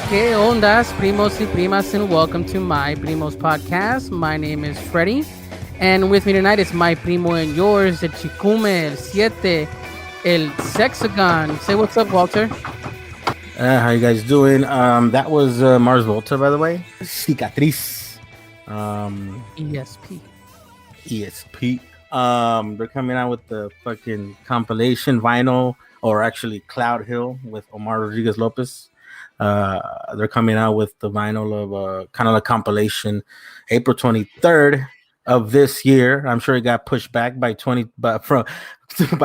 Que ondas, primos y primas, and welcome to my Primos podcast. My name is Freddie, and with me tonight is my primo and yours, el Chicume, el Siete, el Sexagon. Say what's up, Walter. How you guys doing? That was Mars Volta, by the way. Cicatriz. ESP. ESP. They're coming out with the fucking compilation vinyl, or actually Cloud Hill with Omar Rodriguez Lopez. They're coming out with the vinyl of kind of a compilation, April 23rd of this year. I'm sure it got pushed back by by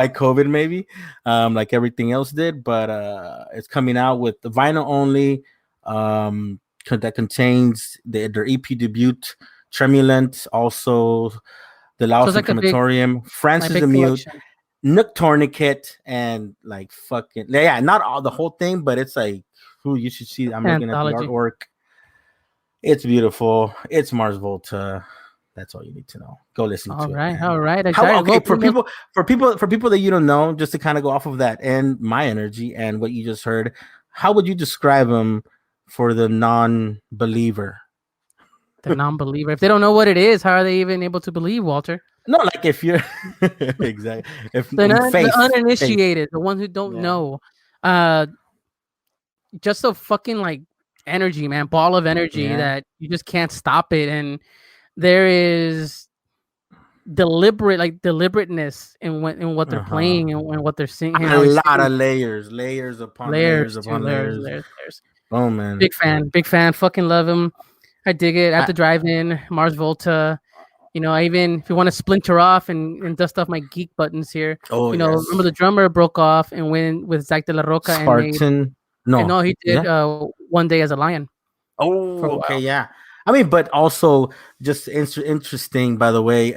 COVID maybe, like everything else did. But it's coming out with the vinyl only. That contains their EP debut, Tremulant, also the Laos like Crematorium, Francis the Mute, Nook Tourniquet, and like fucking not all the whole thing, but it's like, who you should see. I'm looking at the artwork. It's beautiful. It's Mars Volta. That's all you need to know. Go listen to it. All right. For people that you don't know, just to kind of go off of that and my energy and what you just heard, how would you describe them for the non-believer? The non-believer. If they don't know what it is, how are they even able to believe, Walter? No, like if you're exactly if the uninitiated, the ones who don't know, just a fucking like energy, man, ball of energy that you just can't stop it, and there is deliberateness in what they're playing and what they're singing. A lot of layers upon layers. Oh man, big fan. Fucking love him. I dig it. At the drive-in, Mars Volta. You know, if you want to splinter off and dust off my geek buttons here. Oh, remember the drummer broke off and went with Zach de la Roca Spartan. He did One Day as a Lion. Oh, okay, yeah. I mean, but also just interesting, by the way,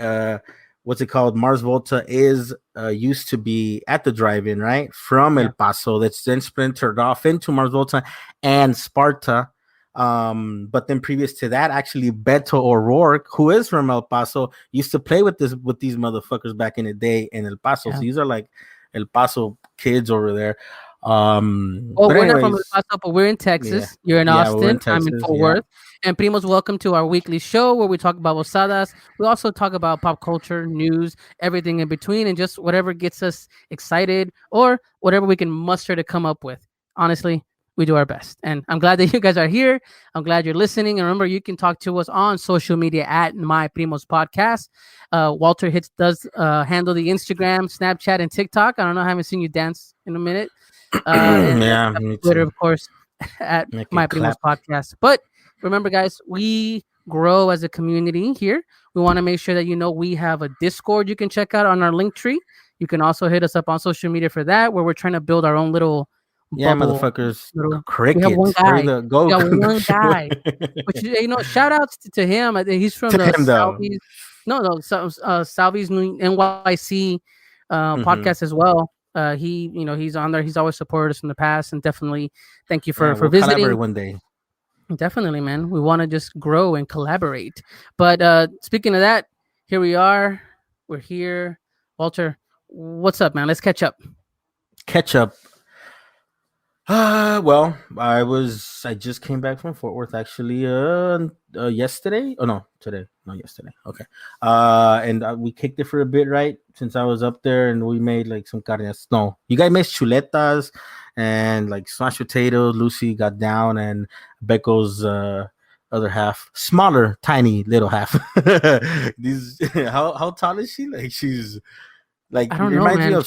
what's it called? Mars Volta is used to be at the drive-in, right? From El Paso. That's then splintered off into Mars Volta and Sparta. But then previous to that, actually Beto O'Rourke, who is from El Paso, used to play with these motherfuckers back in the day in El Paso. So these are like El Paso kids over there. We're not from El Paso, but we're in Texas. You're in Austin. I'm in Fort Worth. And Primos, welcome to our weekly show where we talk about posadas. We also talk about pop culture, news, everything in between, and just whatever gets us excited or whatever we can muster to come up with. Honestly, we do our best. And I'm glad that you guys are here. I'm glad you're listening. And remember, you can talk to us on social media at My Primos Podcast. Walter does handle the Instagram, Snapchat, and TikTok. I don't know. I haven't seen you dance in a minute. And Twitter, of course, at My Primos Podcast. But remember, guys, we grow as a community here. We want to make sure that we have a Discord you can check out on our link tree. You can also hit us up on social media for that, where we're trying to build our own little bubble. Motherfuckers. Cricket. We have one guy. We got one guy. But shout outs to him. I think he's from the Salvi's. Salvi's NYC podcast as well. He's on there. He's always supported us in the past, and definitely thank you for visiting. Collaborate one day. Definitely, man. We want to just grow and collaborate. But speaking of that, here we are. We're here. Walter, what's up, man? Let's catch up. Well, I just came back from Fort Worth actually yesterday. Oh no, today. Not yesterday. Okay. And we kicked it for a bit, right? Since I was up there, and we made like some carnes. No, you guys made chuletas and like smashed potatoes. Lucy got down, and Becco's other half, smaller, tiny little half. How tall is she? Like she's like, I don't know, man.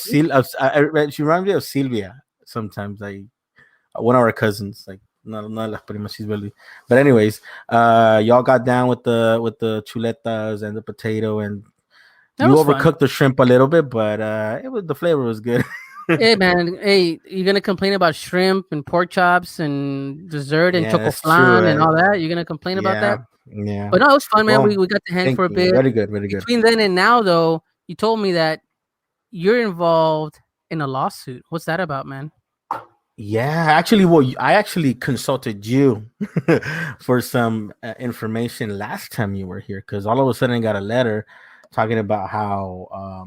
She reminds me of Sylvia sometimes. Like one of our cousins, like not las primas, she's really. But anyways, y'all got down with the chuletas and the potato, and you overcooked fun. The shrimp a little bit, but the flavor was good. Hey man, you're gonna complain about shrimp and pork chops and dessert and choco flan and all that? You're gonna complain about that? Yeah. But no, it was fun, man. We got to hang for a bit. Very good. Between then and now, though, you told me that you're involved in a lawsuit. What's that about, man? Yeah, actually, I actually consulted you for some information last time you were here, because all of a sudden I got a letter talking about how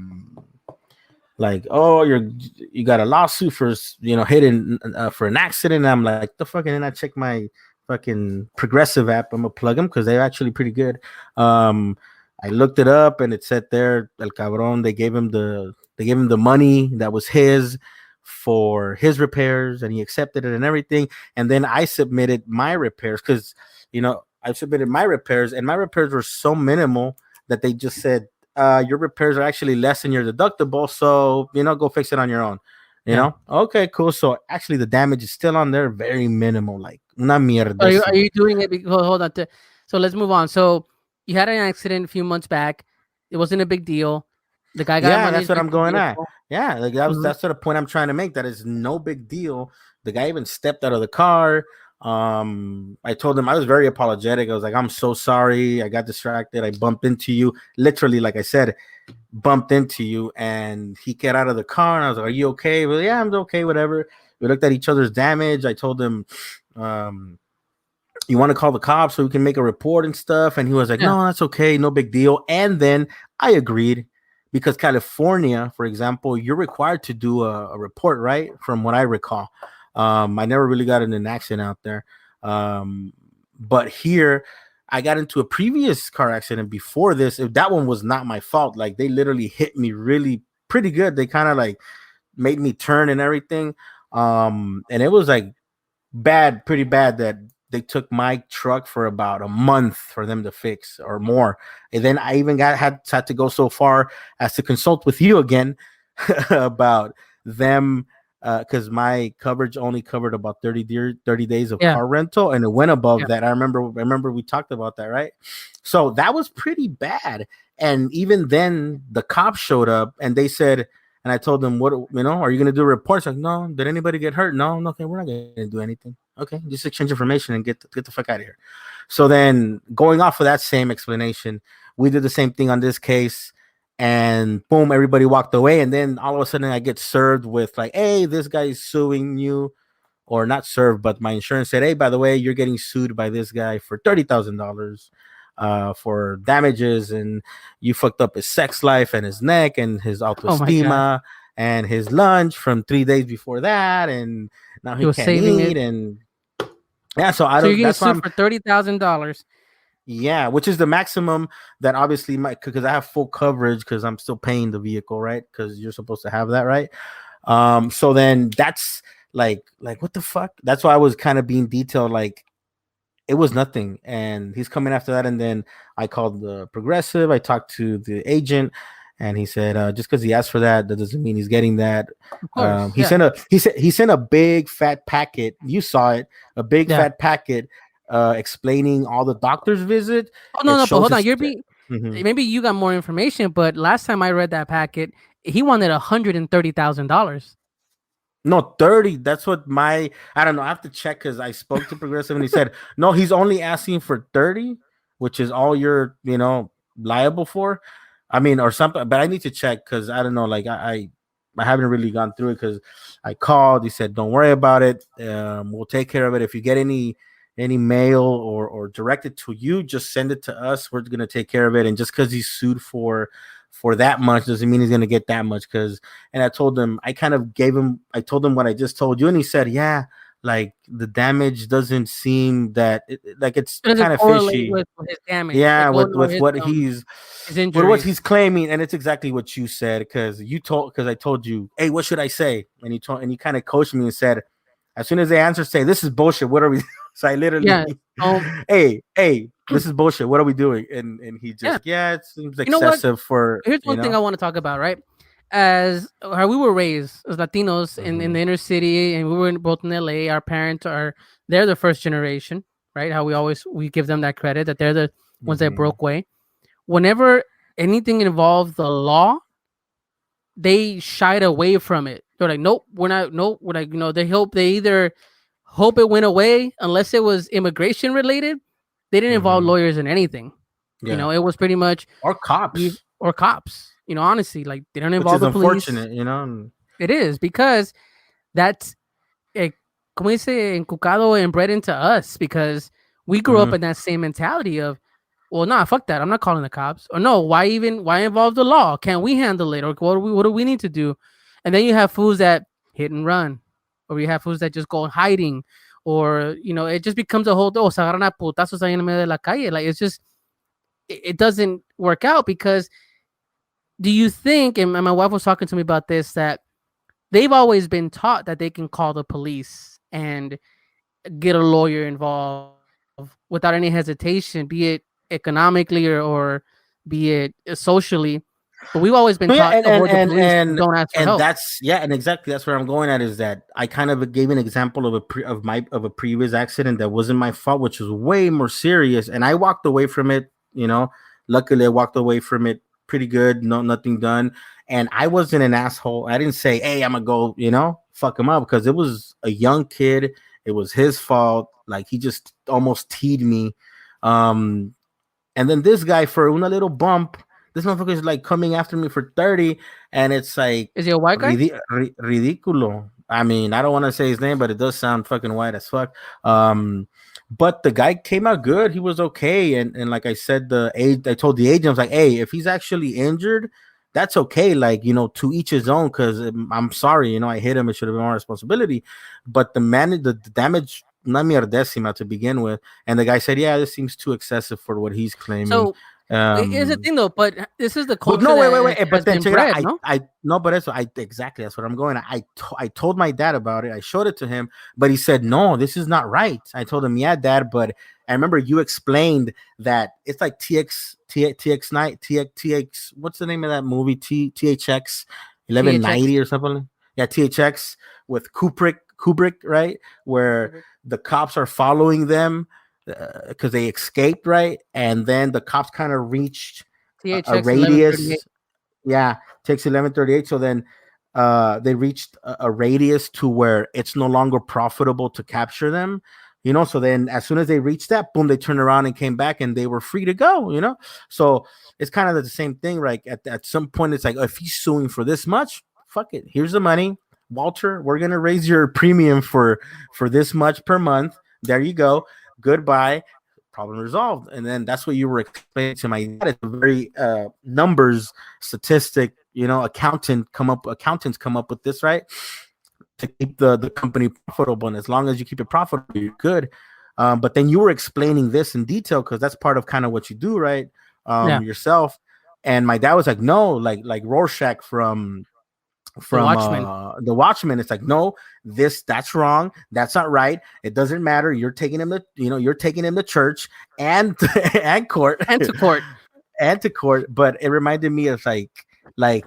like, oh, you got a lawsuit for hitting for an accident. And I'm like, the fuck, and then I check my fucking Progressive app. I'm gonna plug them because they're actually pretty good. I looked it up and it said there, El Cabron, they gave him the money that was his for his repairs, and he accepted it and everything. And then I submitted my repairs because I submitted my repairs, and my repairs were so minimal that they just said, your repairs are actually less than your deductible, so go fix it on your own. Okay, cool. So actually the damage is still on there, very minimal, like una mierda. Are you doing it because, hold on, so let's move on. So you had an accident a few months back. It wasn't a big deal. The guy got money. That's what I'm going at. Yeah, like that's sort of point I'm trying to make. That is no big deal. The guy even stepped out of the car. I told him, I was very apologetic. I was like, I'm so sorry. I got distracted. I bumped into you. Literally, like I said, bumped into you. And he got out of the car. And I was like, are you okay? Well, yeah, I'm okay, whatever. We looked at each other's damage. I told him, you want to call the cops so we can make a report and stuff? And he was like, no, that's okay. No big deal. And then I agreed because California, for example, you're required to do a report, right? From what I recall. I never really got in an accident out there. But here I got into a previous car accident before this. If that one was not my fault, like they literally hit me really pretty good. They kind of like made me turn and everything. And it was like pretty bad that they took my truck for about a month for them to fix or more. And then I even had to go so far as to consult with you again about them. Because my coverage only covered about 30 days of car rental, and it went above that. I remember we talked about that, right? So that was pretty bad. And even then, the cops showed up and they said, and I told them, what, are you going to do reports? Like, no. Did anybody get hurt? No. Okay, we're not going to do anything. Okay, just exchange information and get the fuck out of here. So then, going off of that same explanation, we did the same thing on this case. And boom, everybody walked away. And then all of a sudden I get served with like, hey, this guy is suing you. Or not served, but my insurance said, hey, by the way, you're getting sued by this guy for $30,000 for damages. And you fucked up his sex life and his neck and his autoestima and his lunch from 3 days before that. And now he can't eat. And yeah, so I don't. So you're getting sued for $30,000. Yeah, which is the maximum that obviously because I have full coverage because I'm still paying the vehicle, right? Because you're supposed to have that, right? So then that's like what the fuck? That's why I was kind of being detailed, like it was nothing. And he's coming after that. And then I called the Progressive. I talked to the agent, and he said just because he asked for that doesn't mean he's getting that. He sent a big fat packet. You saw it, a big fat packet. Explaining all the doctor's visit. Oh no, but hold on. Maybe you got more information, but last time I read that packet, he wanted $130,000. No, 30. That's what I don't know. I have to check because I spoke to Progressive and he said, no, he's only asking for 30, which is all you're, liable for. I mean, or something, but I need to check because I don't know. Like I haven't really gone through it because I called. He said, don't worry about it. We'll take care of it. If you get any mail or directed to you, just send it to us. We're gonna take care of it. And just because he's sued for that much doesn't mean he's gonna get that much. And I told him, I told him what I just told you, and he said, yeah, like the damage doesn't seem that it's kind of fishy with his damage. Yeah, with what he's claiming, and it's exactly what you said because I told you, hey, what should I say? And you kind of coached me and said, as soon as they answer, say, this is bullshit. What are we? So I literally, hey, this is bullshit. What are we doing? And he just, it seems excessive for. Here's one thing I want to talk about, right? As how we were raised as Latinos in the inner city, and we were both in LA. Our parents they're the first generation, right? How we give them that credit that they're the ones that broke away. Whenever anything involved the law, they shied away from it. They're like, nope, we're not. Nope, we're like, they either hope it went away unless it was immigration related. They didn't involve lawyers in anything. Yeah. It was pretty much or cops. Honestly, like they don't involve the police. Unfortunate, It is because that's como dice, inculcado and bred into us because we grew up in that same mentality of, well, nah, fuck that. I'm not calling the cops. Or no, why involve the law? Can't we handle it? Or what do we need to do? And then you have fools that hit and run, or you have fools that just go hiding, or it just becomes a whole se agarran a putazos ahí en medio de la calle. Like it's just it doesn't work out because do you think? And my wife was talking to me about this that they've always been taught that they can call the police and get a lawyer involved without any hesitation, be it economically or be it socially. But we've always been taught and don't ask for help. And exactly that's where I'm going at is that I kind of gave an example of a previous accident that wasn't my fault, which was way more serious, and I walked away from it. Luckily I walked away from it pretty good, nothing done, and I wasn't an asshole. I didn't say, "Hey, I'm gonna go," fuck him up, because it was a young kid. It was his fault. Like he just almost teed me, and then this guy for una little bump. This motherfucker is like coming after me for 30, and it's like, is he a white guy? Ridiculo. I mean, I don't want to say his name, but it does sound fucking white as fuck. But the guy came out good. He was okay, and like I said, I told the agent, I was like, hey, if he's actually injured, that's okay. Like, to each his own. Because I'm sorry, I hit him. It should have been my responsibility. But the damage, not mierdecima to begin with. And the guy said, yeah, this seems too excessive for what he's claiming. So here's the thing, though. But this is the culture. No, wait. But then bred, exactly that's what I'm going. I told my dad about it. I showed it to him, but he said, no, this is not right. I told him, yeah, Dad, but I remember you explained that it's like TX what's the name of that movie? THX 1190 or something. Yeah, THX with Kubrick, right? Where the cops are following them because they escaped, right? And then the cops kind of reached a radius. Yeah, takes 1138. So then they reached a radius to where it's no longer profitable to capture them. So then as soon as they reached that, boom, they turned around and came back and they were free to go, So it's kind of the same thing, right? At some point, it's like, if he's suing for this much, fuck it. Here's the money. Walter, we're going to raise your premium for this much per month. There you go. Goodbye. Problem resolved. And then that's what you were explaining to my dad. It's a very numbers statistic, accountants come up with this, right? To keep the company profitable, and as long as you keep it profitable, you're good. But then you were explaining this in detail because that's part of kind of what you do, right? Yourself. And my dad was like, no, like Rorschach from the Watchmen. It's like, no, that's wrong. That's not right. It doesn't matter. You're taking him to church and and court and to court. But it reminded me of like my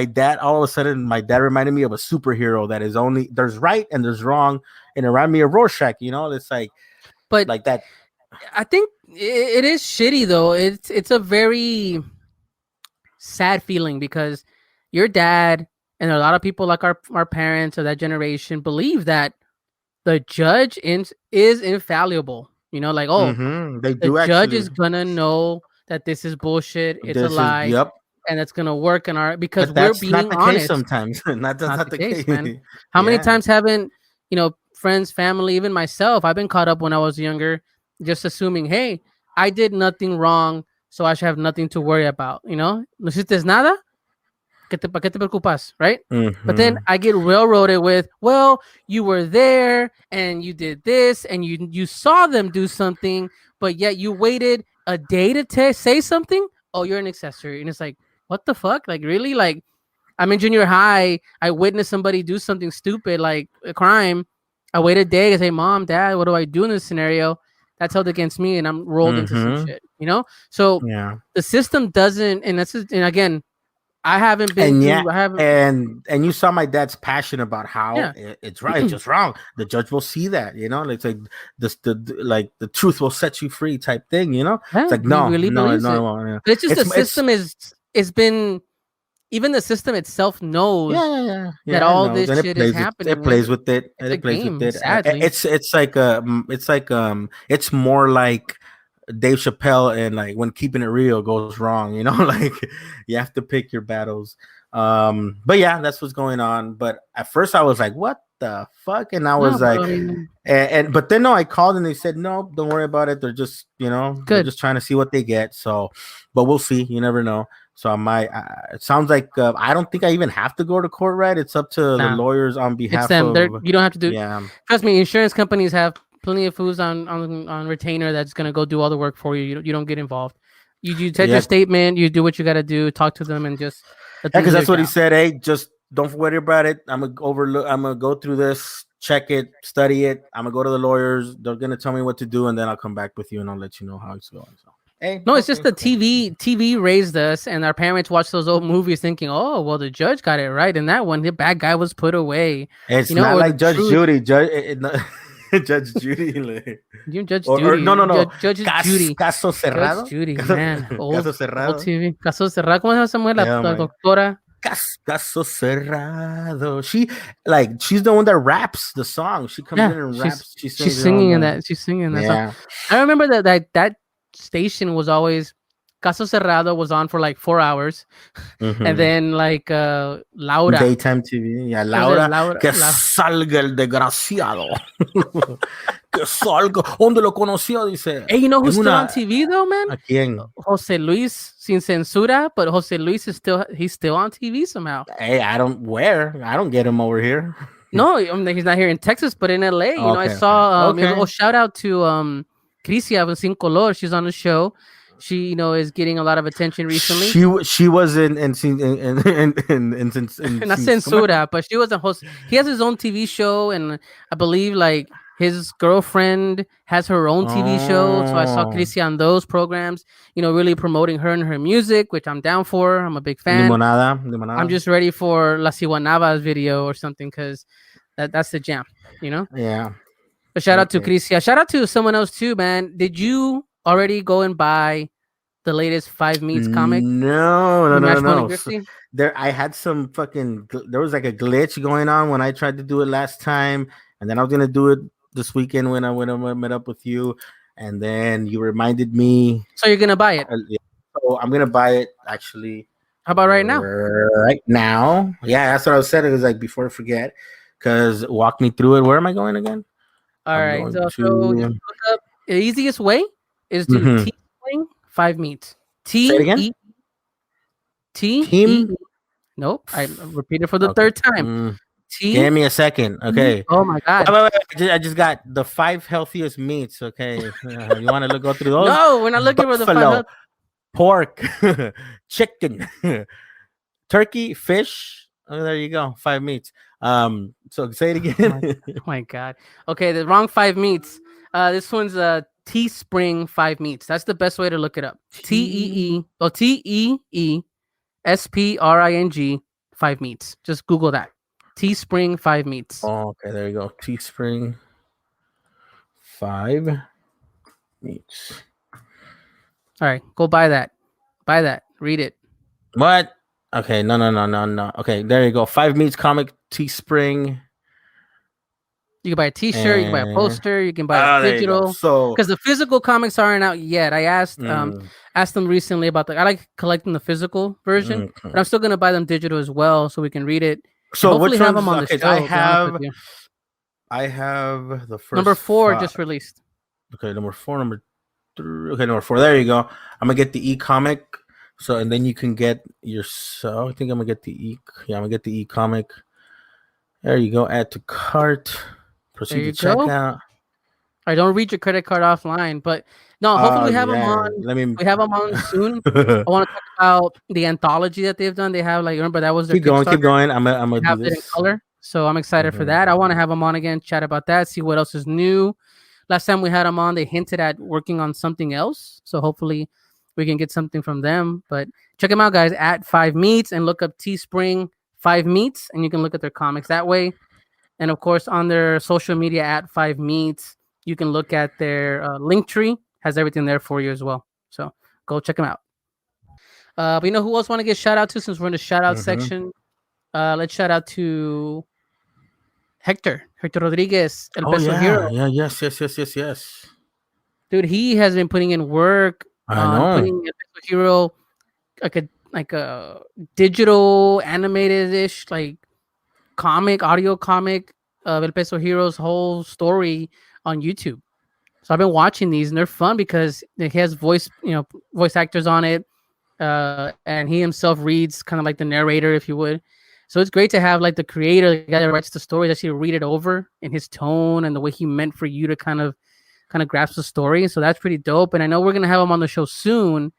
dad. All of a sudden, my dad reminded me of a superhero that is only there's right and there's wrong, and it reminded me of Rorschach. It's like, but like that. I think it is shitty though. It's a very sad feeling because your dad and a lot of people like our parents or that generation believe that the judge is infallible. Like, they do. The judge is gonna know that this is bullshit. It's a lie. Yep. And it's gonna work because we're being not the honest. Case sometimes. not the case, man. How many times haven't friends, family, even myself? I've been caught up when I was younger, just assuming, hey, I did nothing wrong, so I should have nothing to worry about. No hiciste nada. ¿Para qué te preocupas, right? Mm-hmm. But then I get railroaded with, well, you were there and you did this and you saw them do something, but yet you waited a day to say something. Oh, you're an accessory, and it's like, what the fuck? Like, really? Like, I'm in junior high. I witnessed somebody do something stupid, like a crime. I wait a day to say, Mom, Dad, what do I do in this scenario? That's held against me, and I'm rolled into some shit. So the system doesn't, and again. I haven't been. And you saw my dad's passion about how it's right, it's just wrong. The judge will see that, It's like the truth will set you free type thing, Yeah, it's like no. But it's just the system is been. Even the system itself knows that all this shit is happening. It plays with it. It plays with it. Sadly. It's more like Dave Chappelle and like when Keeping It Real goes wrong, like you have to pick your battles. But yeah, that's what's going on. But at first I was like, what the fuck? And I was but then I called and they said, no, don't worry about it. They're just, they're just trying to see what they get. So, but we'll see. You never know. So I might. It sounds like I don't think I even have to go to court. Right? It's up to the lawyers on behalf of. You don't have to do. Yeah. Trust me, insurance companies have plenty of fools on retainer that's gonna go do all the work for you. You don't get involved. You take your statement. You do what you got to do. Talk to them and just. Because that's what he said. Hey, just don't worry about it. I'm gonna go through this, check it, study it. I'm gonna go to the lawyers. They're gonna tell me what to do, and then I'll come back with you and I'll let you know how it's going. So. Hey, no, it's just the TV. TV raised us, and our parents watched those old movies, thinking, "Oh, well, the judge got it right." And that one, the bad guy was put away. It's not like Judge Judy. Judge Judy. You Judge Judy. No. Judge Judy. Caso cerrado. Judge Judy, man. Caso cerrado. Old TV. Caso cerrado. ¿Cómo se llama la doctora? Caso cerrado. She's the one that raps the song. She comes in and raps. She's singing in that. She's singing in that song. I remember that station was always Caso Cerrado was on for like 4 hours, and then like Laura daytime TV. Yeah, Laura. Que salga el desgraciado. Que salga. ¿Dónde lo conoció? Dice. Hey, you know who's still on TV though, man? ¿A quién? Jose Luis, sin censura, but Jose Luis is still on TV somehow. Hey, I don't get him over here. No, he's not here in Texas, but in LA. You know, I saw. Shout out to Crisia of Sin Color. She's on the show. She, is getting a lot of attention recently. She was in not censura, but she was a host. He has his own TV show, and I believe like his girlfriend has her own TV show. So I saw Crisia on those programs. Really promoting her and her music, which I'm down for. I'm a big fan. Limonada. I'm just ready for La Ciguanabas video or something because that's the jam. Yeah. But shout out to Crisia. Shout out to someone else too, man. Did you already go and buy the latest 5 Meats comic? No. I had some there was like a glitch going on when I tried to do it last time, and then I was gonna do it this weekend when I met up with you, and then you reminded me. So you're gonna buy it? So I'm gonna buy it actually. How about right now? Right now, yeah, that's what I was saying. It was like before I forget, because walk me through it. Where am I going again? All right, so look up, the easiest way is to Teespring 5 Meats. Nope, I repeat it for the third time. Give me a second, okay? Oh my god! Wait. I just got the 5 healthiest meats. Okay, you want to go through those? No, we're not looking for the 5. Pork, chicken, turkey, fish. Oh, there you go, 5 meats. So say it again. Oh my god. Okay, the wrong 5 Meats. This one's Teespring 5 Meats. That's the best way to look it up. TEESPRING 5 Meats. Just Google that. Teespring 5 Meats. Oh, okay, there you go. Teespring 5 Meats. All right, go buy that. Buy that. Read it. What? Okay, no. Okay, there you go. 5 Meats comic, Teespring. You can buy a T-shirt, you can buy a poster, you can buy a digital. So, because the physical comics aren't out yet. I asked them recently about I like collecting the physical version, but I'm still gonna buy them digital as well, so we can read it. So hopefully have them on the show. I have the first number 4 just released. Okay, number 4, number 3. Okay, number 4. There you go. I'm gonna get the e-comic. So, and then you can get yourself. I think I'm gonna get I'm gonna get the e-comic. There you go. Add to cart. Proceed to checkout. I don't read your credit card offline, but no, hopefully we have them on. We have them on soon. I want to talk about the anthology that they've done. They have remember that was their keep going. I'm gonna have do this it in color, so I'm excited for that. I want to have them on again, chat about that, see what else is new. Last time we had them on, they hinted at working on something else, so hopefully we can get something from them. But check them out, guys, at 5 Meats, and look up Teespring 5 Meats, and you can look at their comics that way. And of course, on their social media at 5 Meats, you can look at their link tree. Has everything there for you as well. So go check them out. But who else want to get shout out to since we're in the shout out section? Let's shout out to Hector Rodriguez, El Peso Hero. Yeah, yes. Dude, he has been putting in work. I know. Putting El Peso Hero like a digital animated-ish audio comic of El Peso Hero's whole story on YouTube. So I've been watching these, and they're fun because it has voice actors on it. and he himself reads kind of like the narrator, if you would. So it's great to have like the creator, the guy that writes the stories, actually read it over in his tone and the way he meant for you to kind of grasp the story. So that's pretty dope. And I know we're gonna have him on the show soon,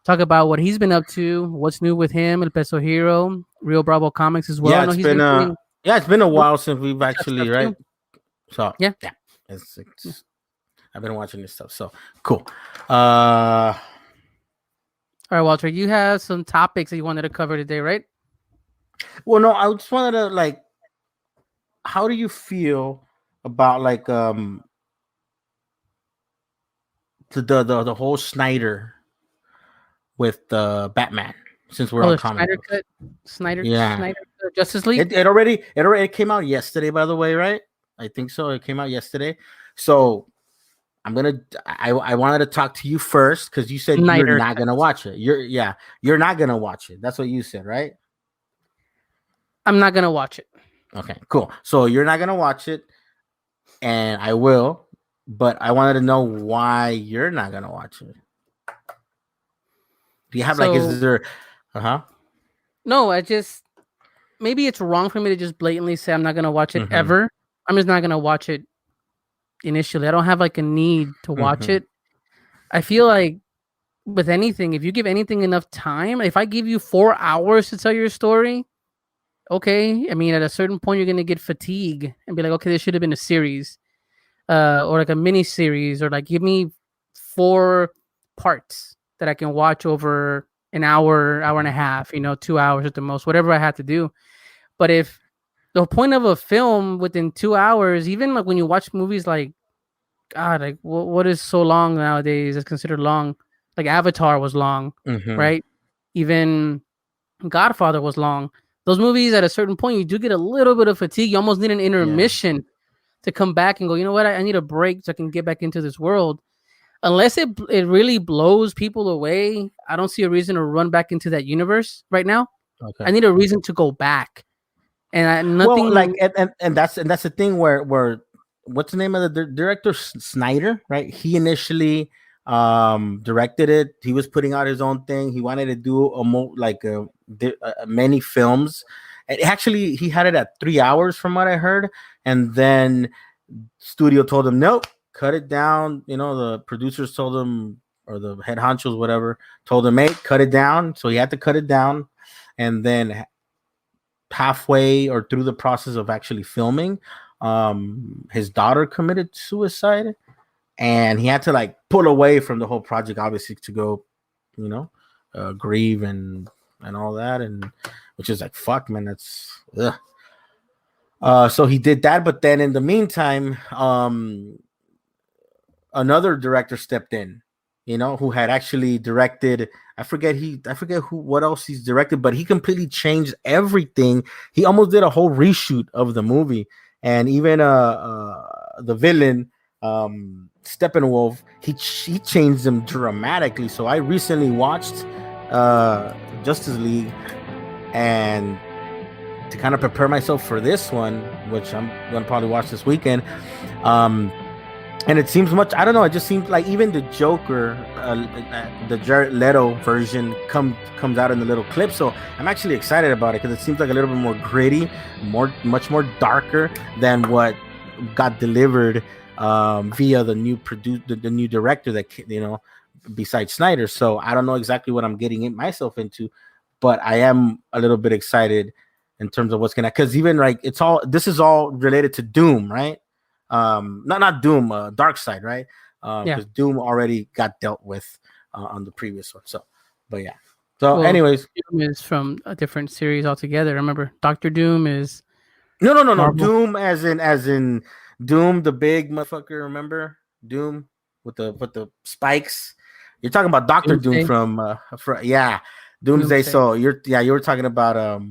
talk about what he's been up to, what's new with him, El Peso Hero, Real Bravo Comics as well. Yeah, I know it's been it's been a while since we've actually right. Too. So yeah, it's I've been watching this stuff. So cool. All right, Walter, you have some topics that you wanted to cover today, right? Well, no, I just wanted to like, how do you feel about like the whole Snyder with the Batman? Since we're on comic books. Snyder Cut, Justice League. It already came out yesterday, by the way, right? I think so. It came out yesterday. So I wanted to talk to you first because you said you're not gonna watch it. You're not gonna watch it. That's what you said, right? I'm not gonna watch it. Okay, cool. So you're not gonna watch it, and I will, but I wanted to know why you're not gonna watch it. Do you have is there? No, maybe it's wrong for me to just blatantly say I'm not gonna watch it ever. I'm just not gonna watch it initially. I don't have like a need to watch it. I feel like with anything, if you give anything enough time, if I give you 4 hours to tell your story, okay. I mean, at a certain point, you're gonna get fatigue and be like, okay, this should have been a series, or like a mini series, or like give me 4 parts that I can watch over an hour, hour and a half, 2 hours at the most, whatever I have to do. But if the point of a film within 2 hours, even like when you watch movies like, God, like what is so long nowadays is considered long. Like Avatar was long, right? Even Godfather was long. Those movies at a certain point, you do get a little bit of fatigue. You almost need an intermission to come back and go, you know what? I need a break so I can get back into this world. Unless it really blows people away, I don't see a reason to run back into that universe right now. Okay. I need a reason to go back, and nothing. Well, like and that's the thing where what's the name of the director? Snyder, right? He initially directed it. He was putting out his own thing. He wanted to do many films. And actually, he had it at 3 hours, from what I heard, and then studio told him nope. Cut it down. The producers told him, or the head honchos, whatever, told him, hey, cut it down. So he had to cut it down. And then halfway or through the process of actually filming, his daughter committed suicide. And he had to like pull away from the whole project, obviously, to go, grieve and all that. And which is like, fuck, man, that's... Ugh. So he did that. But then in the meantime, another director stepped in, who had actually directed. I forget what else he's directed, but he completely changed everything. He almost did a whole reshoot of the movie, and even the villain, Steppenwolf, he changed them dramatically. So I recently watched Justice League, and to kind of prepare myself for this one, which I'm gonna probably watch this weekend. And it seems much, I don't know, it just seems like even the Joker, the Jared Leto version comes out in the little clip. So I'm actually excited about it because it seems like a little bit more gritty, much more darker than what got delivered via the new director that, besides Snyder. So I don't know exactly what I'm getting myself into, but I am a little bit excited in terms of what's gonna, because even like this is all related to Doom, right? Not Doom, Dark Side, right? Because Doom already got dealt with on the previous one. So, but yeah. So, anyways, Doom is from a different series altogether. Remember, Doctor Doom is no. Doom as in Doom, the big motherfucker. Remember Doom with the spikes. You're talking about Doctor Doom from Doomsday. So you were talking about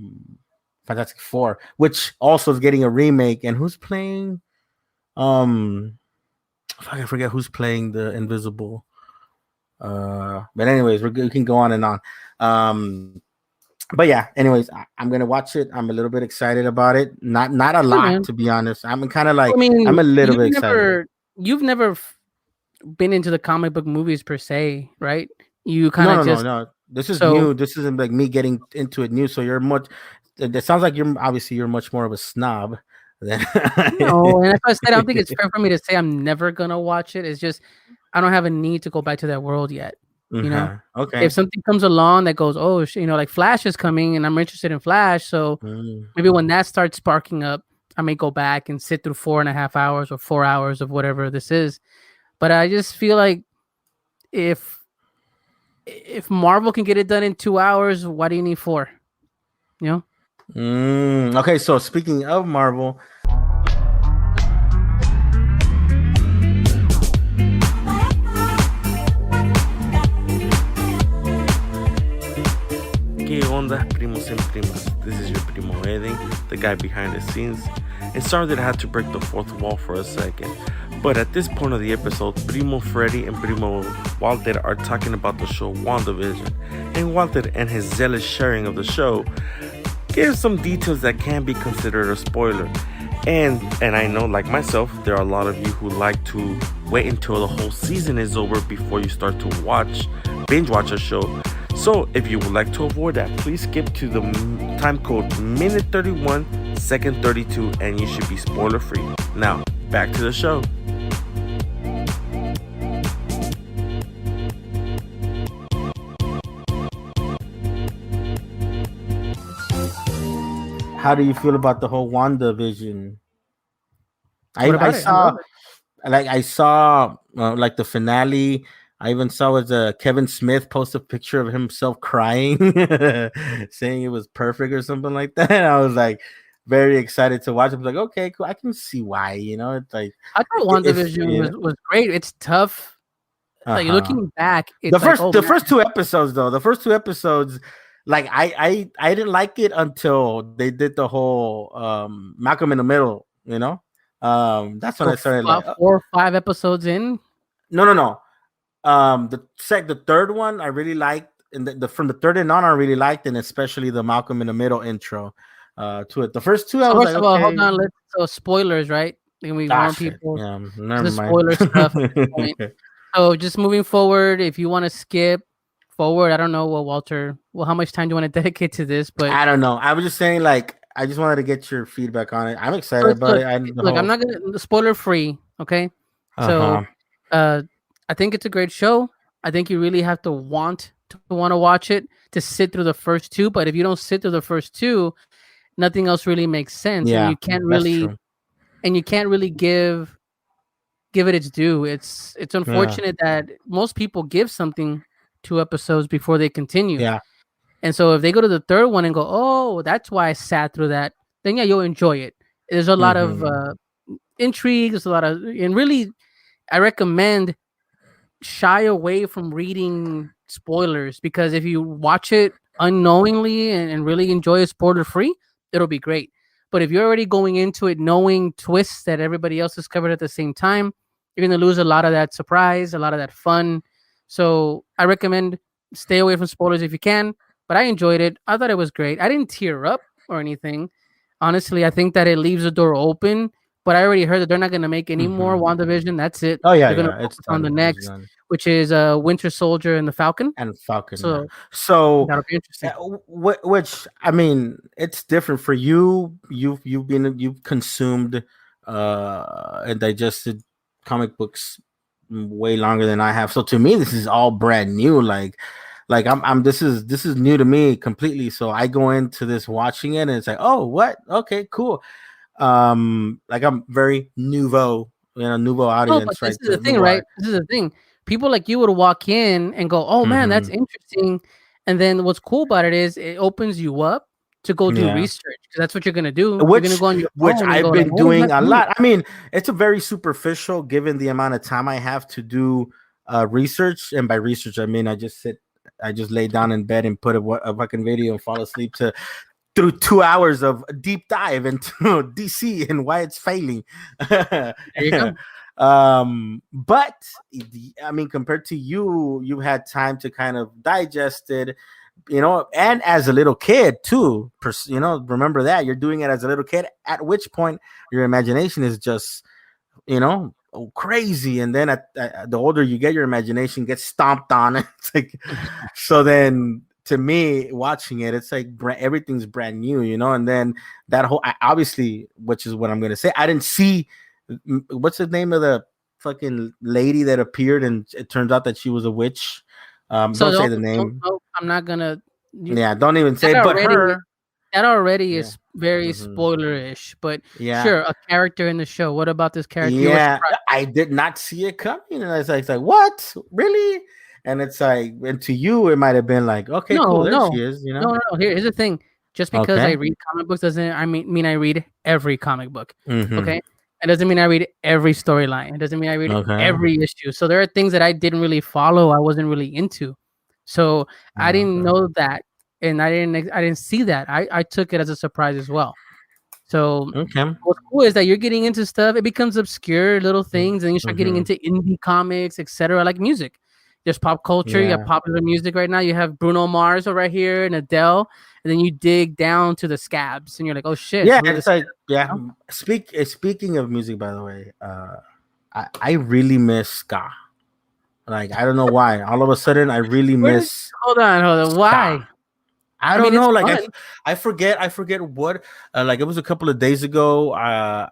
Fantastic Four, which also is getting a remake. And who's playing? I forget who's playing the Invisible. But anyways, we can go on and on. But yeah, anyways, I'm gonna watch it. I'm a little bit excited about it. Not a lot, to be honest. I'm kind of like, I'm a little bit excited. You've never been into the comic book movies per se, right? You kind of This is new. This isn't like me getting into it new. So you're much. It sounds like you're much more of a snob. No, and if I said, I don't think it's fair for me to say I'm never gonna watch it. It's just I don't have a need to go back to that world yet. You know, okay. If something comes along that goes, oh, like Flash is coming, and I'm interested in Flash, so maybe when that starts sparking up, I may go back and sit through 4.5 hours or 4 hours of whatever this is. But I just feel like if Marvel can get it done in 2 hours, why do you need 4? You know. Okay, so speaking of Marvel. ¿Qué onda, primos and primas? This is your primo Eddie, the guy behind the scenes. And sorry that I had to break the fourth wall for a second. But at this point of the episode, Primo Freddie and Primo Walter are talking about the show Wandavision. And Walter and his zealous sharing of the show gives some details that can be considered a spoiler. And I know, like myself, there are a lot of you who like to wait until the whole season is over before you start to binge watch a show. So if you would like to avoid that, please skip to the time code minute 31, second 32, and you should be spoiler free. Now, back to the show. How do you feel about the whole WandaVision? I saw like the finale. I even saw Kevin Smith post a picture of himself crying, saying it was perfect or something like that. I was like very excited to watch it. I was like, okay, cool. I can see why. It's like I thought WandaVision was great. It's tough. Like looking back, it's the first 2 episodes though. The first 2 episodes. Like I didn't like it until they did the whole Malcolm in the Middle, That's when I started like 4 or 5 episodes in. No. The third one I really liked, and from the third and on I really liked, and especially the Malcolm in the Middle intro to it. The first 2 I was like, okay. Hold on, so spoilers, right? Can we warn people? Yeah, never mind. Spoiler stuff. So just moving forward, if you want to skip forward, I don't know, Walter. How much time do you want to dedicate to this? But I don't know. I was just saying, like, I just wanted to get your feedback on it. I'm excited about it. I'm not gonna spoiler free. Okay, so I think it's a great show. I think you really have to want to watch it to sit through the first 2. But if you don't sit through the first 2, nothing else really makes sense. Yeah, and you can't really give it its due. It's unfortunate that most people give something 2 episodes before they continue. Yeah. And so if they go to the third one and go, oh, that's why I sat through that, then you'll enjoy it. There's a lot of intrigue. There's a lot of, and really, I recommend shy away from reading spoilers, because if you watch it unknowingly and really enjoy it spoiler free, it'll be great. But if you're already going into it knowing twists that everybody else has covered at the same time, you're going to lose a lot of that surprise, a lot of that fun. So I recommend stay away from spoilers if you can, but I enjoyed it. I thought it was great. I didn't tear up or anything. Honestly, I think that it leaves the door open, but I already heard that they're not going to make any more WandaVision. That's it. Oh, yeah. They're going to focus on the next, which is Winter Soldier and the Falcon. So that'll be interesting. Which, I mean, it's different for you. You've consumed and digested comic books way longer than I have. So to me, this is all brand new. Like I'm this is new to me completely. So I go into this watching it and it's like, oh, what? Okay, cool. Like I'm very nouveau audience. But this is the thing, right? This is the thing. People like you would walk in and go, oh man, that's interesting. And then what's cool about it is it opens you up to go do research, because that's what you're gonna do. Which, you're gonna go on your which I've been doing a lot. I mean, it's a very superficial given the amount of time I have to do research, and by research I mean I just lay down in bed and put a fucking video and fall asleep through 2 hours of a deep dive into DC and why it's failing. There you go. But I mean, compared to you had time to kind of digest it, and as a little kid too, remember that you're doing it as a little kid, at which point your imagination is just, crazy. And then the older you get, your imagination gets stomped on. It's like, so then to me, watching it, it's like everything's brand new, you know. And then that whole, obviously, which is what I'm gonna say, I didn't see what's the name of the fucking lady that appeared, and it turns out that she was a witch. Don't say the name. I'm not gonna. Don't even say. But her. That already is very spoiler-ish, but sure, a character in the show. What about this character? Yeah, I did not see it coming, and I was like, what? Really? And it's like, and to you, it might have been like, okay, cool, there she is, you know? No. Here's the thing: just because I read comic books doesn't mean I read every comic book. Okay, it doesn't mean I read every storyline. It doesn't mean I read every issue. So there are things that I didn't really follow. I wasn't really into, so I didn't know that. And I didn't see that. I took it as a surprise as well. So what's cool is that you're getting into stuff. It becomes obscure little things, and you start getting into indie comics, etc. Like music. There's pop culture. You have popular music right now. You have Bruno Mars right here and Adele, and then you dig down to the scabs, and you're like, oh shit. Yeah, it's like Speaking of music, by the way, I really miss ska. Like, I don't know why. All of a sudden, I really miss. Hold on. Why? I don't know. Like I forget what. Like, it was a couple of days ago. I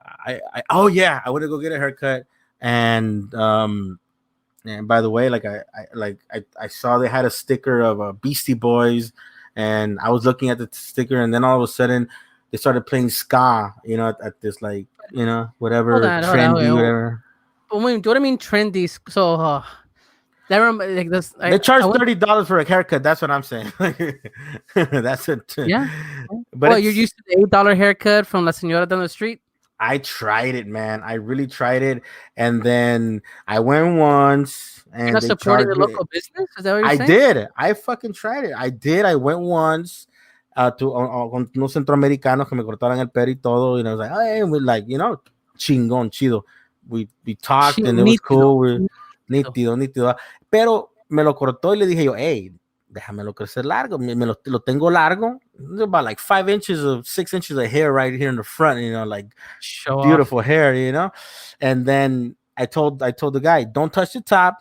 went to go get a haircut, and by the way, like I saw they had a sticker of Beastie Boys, and I was looking at the sticker, and then all of a sudden they started playing ska. You know, at this, like, you know, whatever trendy, whatever. But what do I mean trendy? So. Like this, they charge $30 for a haircut. That's what I'm saying. That's it. Yeah. But you're used to the $8 haircut from La Señora down the street? I tried it, man. I really tried it. And then I went once. And you're not supporting the local business? Is that what you're saying? I did. I fucking tried it. I did. I went once to unos centroamericanos que me cortaron el pelo y todo. And I was like, hey, we're like, you know, chingón, chido. We talked and it was cool. Nítido. Pero me lo cortó y le dije yo, hey, déjamelo crecer largo. Lo tengo largo. There's about like 6 inches of hair right here in the front, you know, like beautiful hair, you know. And then I told the guy, don't touch the top,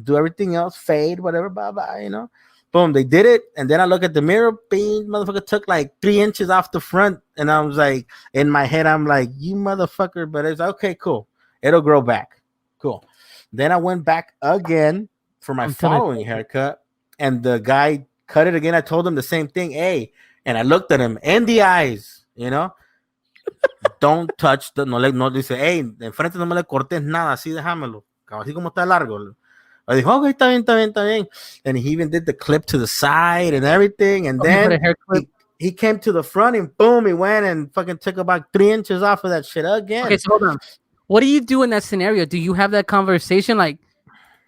do everything else, fade, whatever, blah, blah, you know. Boom, they did it. And then I look at the mirror, bing, motherfucker took like 3 inches off the front. And I was like, in my head, I'm like, you motherfucker. But it's okay, cool. It'll grow back. Cool. Then I went back again for my following haircut, and the guy cut it again. I told him the same thing. Hey, and I looked at him in the eyes, you know, don't touch no dice, hey, enfrente no me le cortes nada, así déjamelo, así como está largo. I dijo, okay, está bien. And he even did the clip to the side and everything. And then he came to the front and boom, he went and fucking took about 3 inches off of that shit again. Okay, so hold on. What do you do in that scenario? Do you have that conversation like,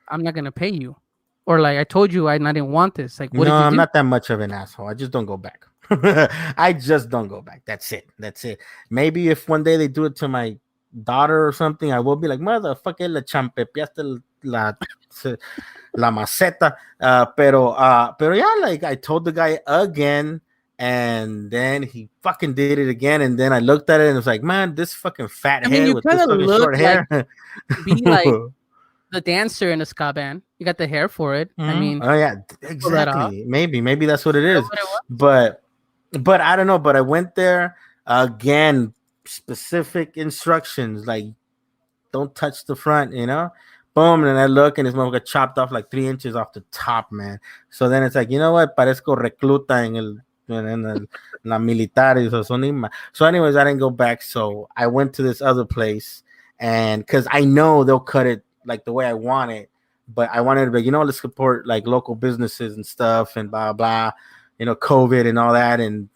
I'm not gonna pay you, or like, I told you I didn't want this? Like, what did you do? I'm not that much of an asshole. I just don't go back. I just don't go back. That's it. Maybe if one day they do it to my daughter or something, I will be like, motherfucker, le champepiaste la maceta. Pero yeah, like I told the guy again. And then he fucking did it again, and then I looked at it and was like, "Man, this fucking fat hair with this fucking short hair." Be like the dancer in a ska band. You got the hair for it. I mean, oh yeah, exactly. Maybe that's what it is. But I don't know. But I went there again. Specific instructions, like don't touch the front, you know. Boom, and I look, and his mother got chopped off like 3 inches off the top, man. So then it's like, you know what? Parezco recluta en la militares. So anyways, I didn't go back. So I went to this other place, and because I know they'll cut it like the way I want it, but I wanted to be, you know, let's support like local businesses and stuff and blah blah, you know, COVID and all that. And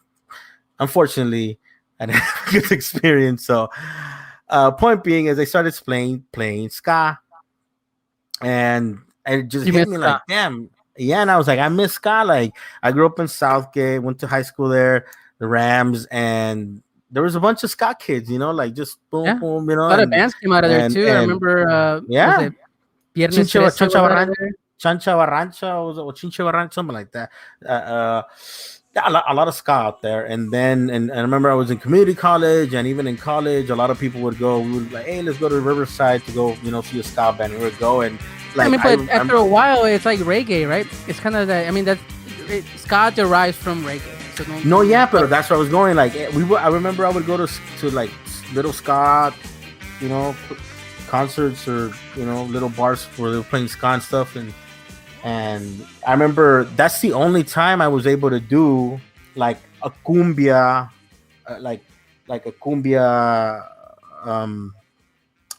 unfortunately, I didn't have a good experience. So point being is I started playing ska, and it just hit me like, damn. Yeah, and I was like, I miss ska. Like, I grew up in Southgate, went to high school there, the Rams, and there was a bunch of ska kids, you know, like just boom, you know. A lot of bands came out of there too. I remember, Chancha Barrancha, something like that. a lot of ska out there. And then and I remember I was in community college, and even in college, a lot of people would go. We would like, hey, let's go to Riverside to go, see a ska band. We would go and like. But after a while, it's like reggae, right? It's kind of that. I mean, ska derives from reggae. So but that's where I was going. Like I remember I would go to like little ska, concerts or little bars where they were playing ska and stuff, and I remember that's the only time I was able to do like a cumbia, like a cumbia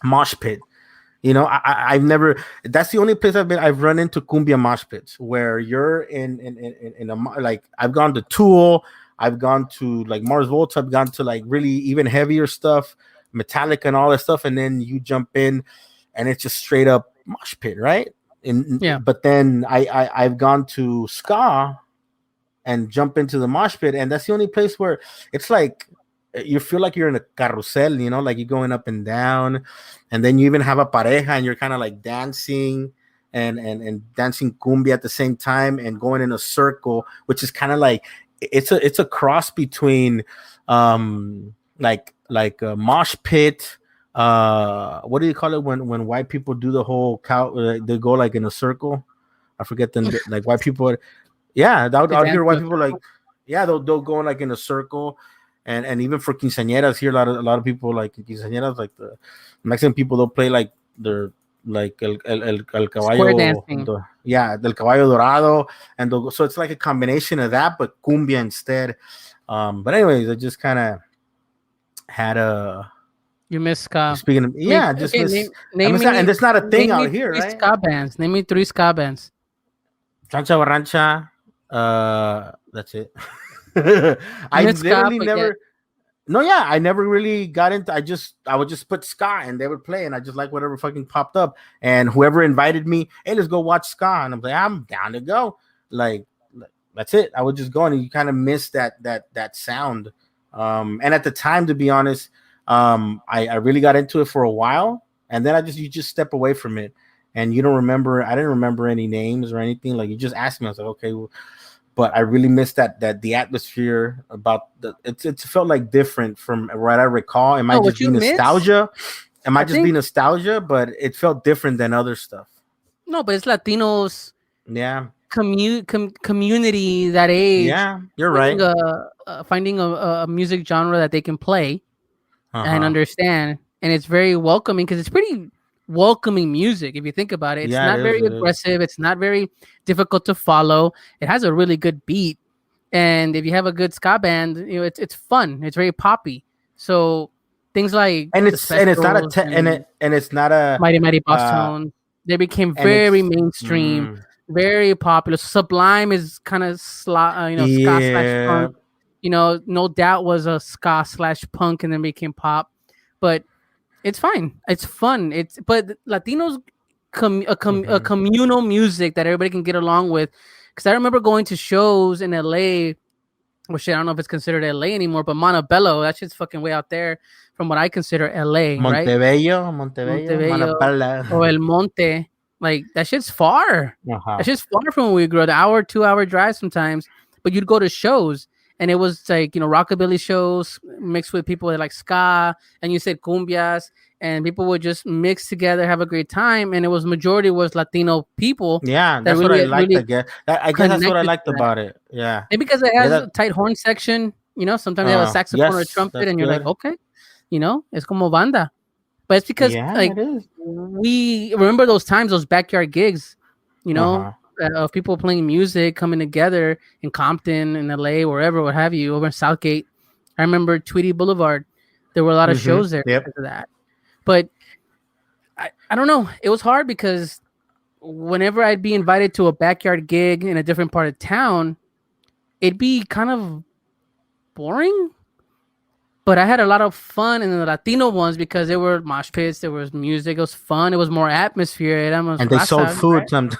mosh pit. I've never. That's the only place I've run into cumbia mosh pits where you're in a like. I've gone to Tool. I've gone to like Mars Volta. I've gone to like really even heavier stuff, Metallica and all that stuff, and then you jump in, and it's just straight up mosh pit, right? But then I've gone to ska and jump into the mosh pit, and that's the only place where it's like you feel like you're in a carrusel, like you're going up and down, and then you even have a pareja and you're kind of like dancing and dancing cumbia at the same time and going in a circle, which is kind of like it's a cross between like a mosh pit. What do you call it when white people do the whole cow? They go like in a circle. I forget them. Like white people. Yeah, out here white people like, yeah, they'll go like in a circle, and even for quinceañeras here, a lot of people like quinceañeras, like the Mexican people, they'll play like they're like el caballo, del caballo dorado, and so it's like a combination of that, but cumbia instead. But anyways, I just kind of had a. You miss ska. Speaking of, yeah, just miss. And it's not a thing out here, right? Ska bands. Name me 3 ska bands. Chancha Barrancha. That's it. I literally never. I never really got into. I would just put ska and they would play, and I just like whatever fucking popped up. And whoever invited me, hey, let's go watch ska, and I'm like, I'm down to go. Like that's it. I would just go, and you kind of miss that sound. And at the time, to be honest. I really got into it for a while, and then you just step away from it, and you don't remember. I didn't remember any names or anything. Like you just asked me, I was like, okay, well, but I really missed that the atmosphere about it felt like different from what I recall. It might just be nostalgia. It might just be nostalgia, but it felt different than other stuff. No, but it's Latinos. Yeah. Community that age. Yeah, you're right. Finding a music genre that they can play. And understand, and it's very welcoming because it's pretty welcoming music if you think about it. It's not very aggressive. It's not very difficult to follow. It has a really good beat, and if you have a good ska band, it's fun. It's very poppy. So things like it's not a Mighty Boss Tones. They became very mainstream, very popular. Sublime is kind of ska/punk. No Doubt was a ska/punk and then became pop, but it's fine. It's fun. But Latinos a communal music that everybody can get along with. Because I remember going to shows in LA. Well, shit, I don't know if it's considered LA anymore, but Montebello, that shit's fucking way out there from what I consider LA, Montebello, or El Monte. Like that shit's far. That shit's far from where we grew up. 2-hour drive sometimes. But you'd go to shows. And it was like, rockabilly shows mixed with people that like ska, and you said cumbias, and people would just mix together, have a great time. And majority was Latino people. Yeah, that's what I liked. I guess that's what I liked about it. Yeah. And because it has a tight horn section, sometimes they have a saxophone or a trumpet, and you're like, okay, it's como banda. But it's because we remember those times, those backyard gigs, of people playing music, coming together in Compton, in LA, wherever, what have you, over in Southgate. I remember Tweedy Boulevard. There were a lot of shows there because of that. But I don't know. It was hard because whenever I'd be invited to a backyard gig in a different part of town, it'd be kind of boring. But I had a lot of fun in the Latino ones because there were mosh pits, there was music, it was fun, it was more atmosphere. And they sold food sometimes.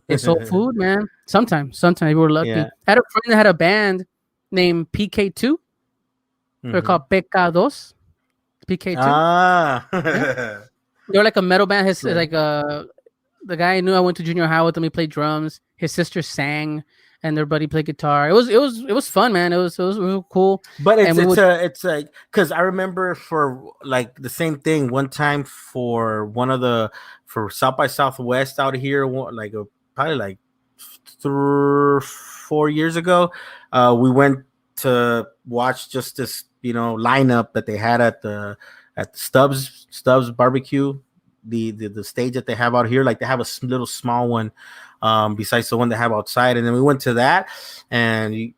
They sold food, man. Sometimes we were lucky. Yeah. I had a friend that had a band named PK2. They're called PK2. PK2. Yeah. They're like a metal band. The guy I knew, I went to junior high with him. He played drums. His sister sang. and their buddy played guitar. It was fun, man. It was cool. But it's like, because I remember for like the same thing one time for South by Southwest out here, like probably like 4 years ago, we went to watch just this lineup that they had at the Stubbs barbecue, the stage that they have out here. Like they have a little small one besides the one they have outside, and then we went to that, and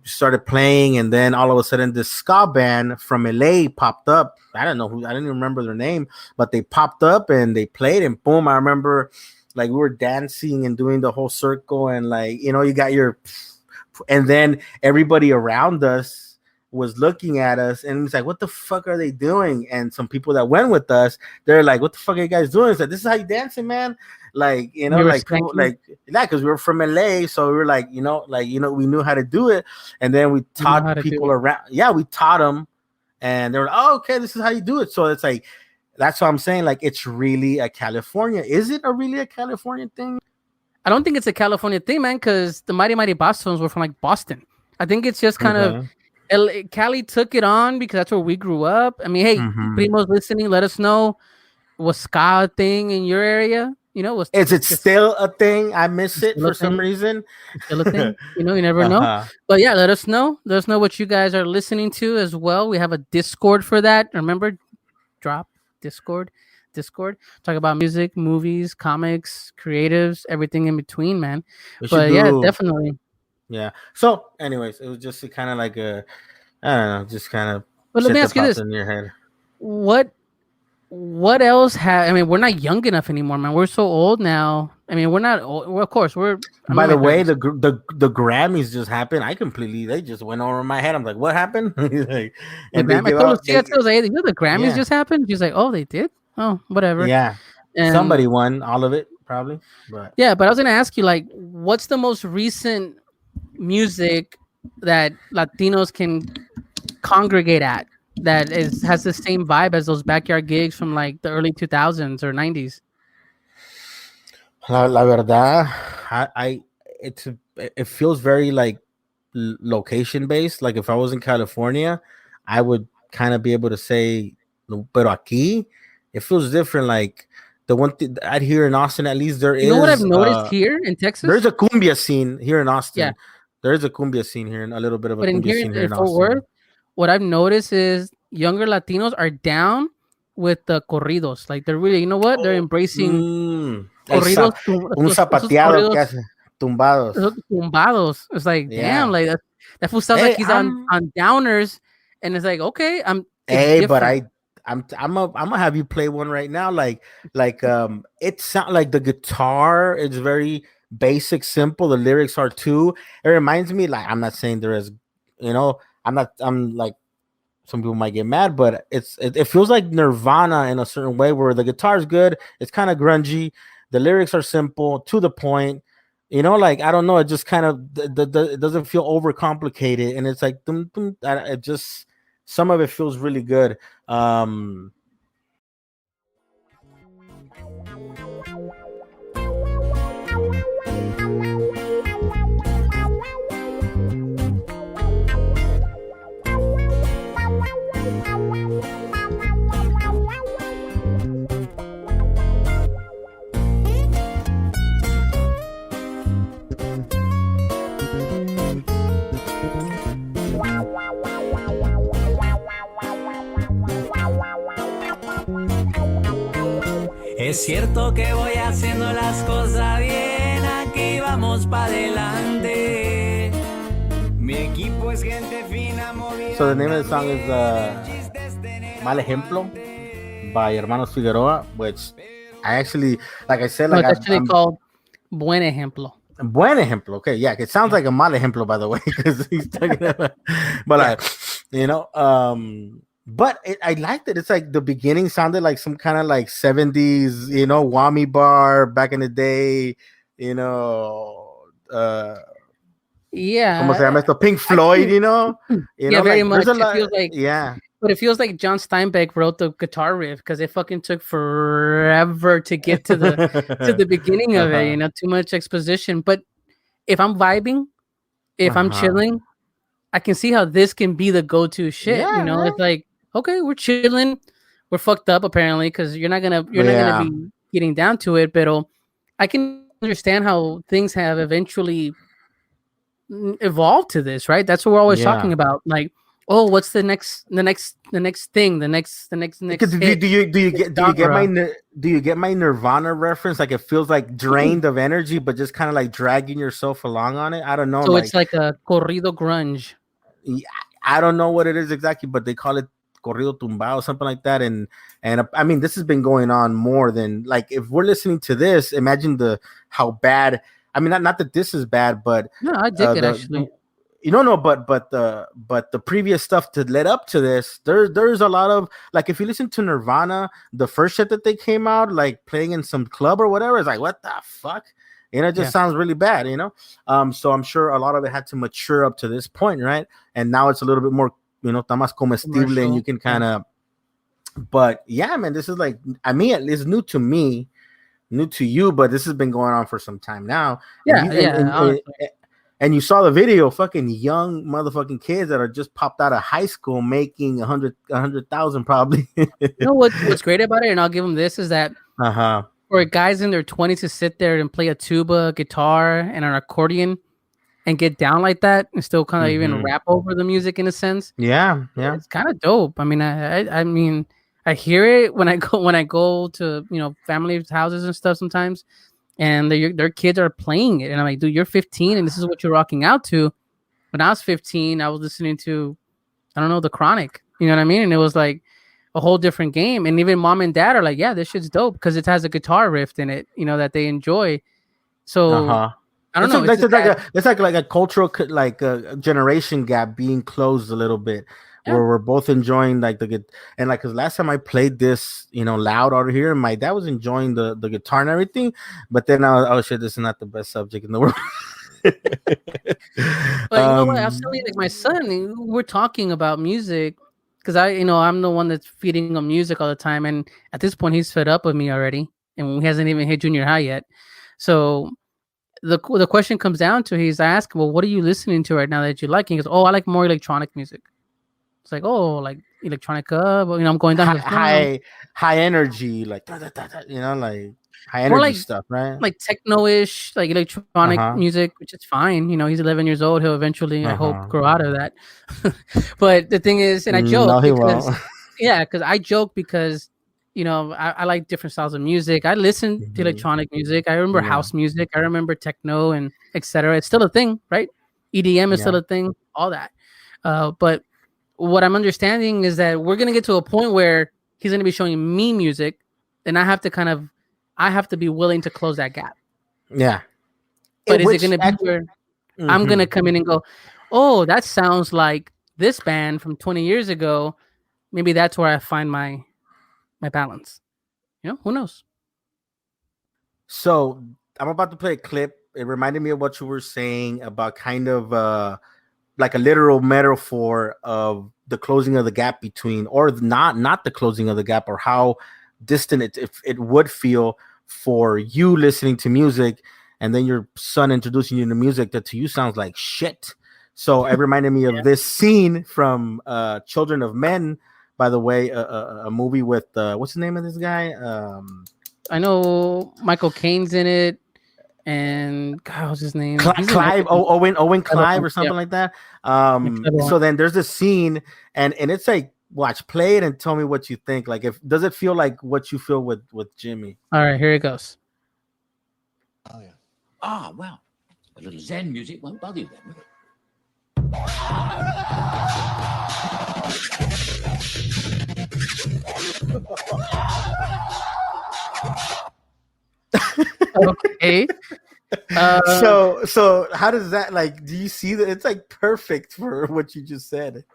started playing, and then all of a sudden this ska band from LA popped up. I didn't even remember their name, but they popped up and they played, and boom, I remember like we were dancing and doing the whole circle, and like you got your, and then everybody around us was looking at us, and it's like, what the fuck are they doing? And some people that went with us, they're like, what the fuck are you guys doing? It's like, this is how you dancing, man. Like, because we were from LA, so we were like, we knew how to do it, and then we taught people around. Yeah, we taught them, and they were like, oh, okay, this is how you do it. So it's like, that's what I'm saying. Like, it's really a California. Is it really a California thing? I don't think it's a California thing, man, because the Mighty Mighty Bosstones were from like Boston. I think it's just kind of Cali took it on because that's where we grew up. I mean, hey, Primos listening, let us know, was ska a thing in your area? Is it still a thing? I miss it for some reason. Still a thing. You never know. But yeah, let us know. Let us know what you guys are listening to as well. We have a Discord for that. Remember, drop Discord. Talk about music, movies, comics, creatives, everything in between, man. But yeah, definitely. Yeah. So, anyways, it was just kind of like I don't know, just kind of. But let me ask you this: in your head. What else I mean, we're not young enough anymore, man. We're so old now. I mean, we're not old. Well, of course, we're. By the way, the Grammys just happened. They just went over my head. I'm like, what happened? Like, and I told Lucia, the Grammys just happened. She's like, oh, they did. Oh, whatever. Yeah. And somebody won all of it, probably. But yeah, but I was gonna ask you, like, what's the most recent music that Latinos can congregate at that has the same vibe as those backyard gigs from like the early 2000s or 90s? La verdad, it feels very like location based. Like if I was in California, I would kind of be able to say, pero aquí, it feels different. Like the one thing out here in Austin, at least there is. You know what I've noticed here in Texas? There's a cumbia scene here in Austin. Yeah. There is a cumbia scene here, and a little bit of a cumbia scene here in Austin. Worth, what I've noticed is younger Latinos are down with the corridos. Like they're really, they're embracing corridos. Un zapateado que hace tumbados. Tumbados. It's like, damn, like that fool sounds like he's on downers, and it's like, okay, but I'm gonna have you play one right now. Like it sounds like the guitar is very basic, simple. The lyrics are too. It reminds me, like, I'm not saying there is, I'm like, some people might get mad, but it feels like Nirvana in a certain way, where the guitar is good, it's kind of grungy, the lyrics are simple, to the point. Like, I don't know, it just kind of it doesn't feel overcomplicated, and it's like it just, some of it feels really good. Es cierto que voy haciendo las cosas bien, aquí vamos para adelante. Mi equipo es gente fina, movida. So the name of the song is Mal Ejemplo by Hermanos Figueroa, which I actually, like I said, like it's actually called Buen Ejemplo. Buen Ejemplo, okay, yeah, it sounds like a Mal Ejemplo, by the way, because he's talking about, but like, but I liked it. It's like the beginning sounded like some kind of like 70s, Whammy bar back in the day, Yeah. Como se llama esto? Pink Floyd, Yeah, very much. It feels like, yeah. But it feels like John Steinbeck wrote the guitar riff, because it fucking took forever to get to the to the beginning of it. Too much exposition. But if I'm vibing, if I'm chilling, I can see how this can be the go-to shit. Yeah, you know, man. it's like, okay, we're chilling, we're fucked up apparently because you're not gonna be getting down to it. But I can understand how things have eventually evolved to this, right? That's what we're always talking about. Like, oh, what's the next thing, the next hit? Do you get my Nirvana reference? Like, it feels like drained of energy, but just kind of like dragging yourself along on it. I don't know. So it's like a corrido grunge. I don't know what it is exactly, but they call it corrido tumbado, something like that. And I mean, this has been going on more than, like, if we're listening to this, imagine how bad. I mean, not that this is bad, but no, I dig it actually. But the previous stuff to lead up to this, there's a lot of, like, if you listen to Nirvana, the first shit that they came out, like playing in some club or whatever, it's like, what the fuck? You know, it just sounds really bad, you know? So I'm sure a lot of it had to mature up to this point, right? And now it's a little bit more, you know, está más comestible, and you can kind of, but yeah, man, this is like, I mean, it's new to me, new to you, but this has been going on for some time now. And you saw the video, fucking young motherfucking kids that are just popped out of high school making 100,000 probably. You know what's great about it, and I'll give them this, is that for guys in their 20s to sit there and play a tuba, guitar, and an accordion and get down like that and still kind of even rap over the music in a sense. Yeah. It's kind of dope. I mean, I mean, I hear it when I go to, you know, families' houses and stuff sometimes, and their kids are playing it, and I'm like, dude, you're 15 and this is what you're rocking out to. When I was 15, I was listening to, I don't know, The Chronic, you know what I mean? And it was like a whole different game. And even mom and dad are like, yeah, this shit's dope because it has a guitar riff in it, you know, that they enjoy. So I don't know. It's like a cultural, like a generation gap being closed a little bit. Yeah. Where we're both enjoying like and like, because last time I played this, you know, loud out here, and my dad was enjoying the guitar and everything, but then oh shit, this is not the best subject in the world. But you know what? I was telling you, like, my son, we're talking about music because I'm the one that's feeding him music all the time, and at this point he's fed up with me already, and he hasn't even hit junior high yet. So the question comes down to, I ask, well, what are you listening to right now that you like? And he goes, oh, I like more electronic music. It's like, oh, like electronica, but, you know, I'm going down high energy, like you know, like high energy like, stuff, right? Like techno-ish, like electronic music, which is fine. You know, he's 11 years old. He'll eventually, I hope, grow out of that. But the thing is, and I joke, no, he won't. because I joke because, you know, I like different styles of music. I listen to electronic music. I remember house music. I remember techno and etc. It's still a thing, right? EDM is still a thing. All that, but what I'm understanding is that we're going to get to a point where he's going to be showing me music, and I have to be willing to close that gap. Yeah. But is it going to be where I'm going to come in and go, oh, that sounds like this band from 20 years ago. Maybe that's where I find my balance. You know, who knows? So I'm about to play a clip. It reminded me of what you were saying about kind of, like a literal metaphor of the closing of the gap between, or not the closing of the gap, or how distant it would feel for you listening to music and then your son introducing you to music that to you sounds like shit. So it reminded me of this scene from Children of Men, by the way, a movie with what's the name of this guy? I know Michael Caine's in it. And God, what's his name? Clive, Owen Clive or something like that. So then there's a scene, and it's like, watch, play it and tell me what you think. Like, does it feel like what you feel with Jimmy? All right, here it goes. Oh yeah. Well, a little Zen music won't bother you then, will it? Okay. So how does that, like, do you see that it's like perfect for what you just said?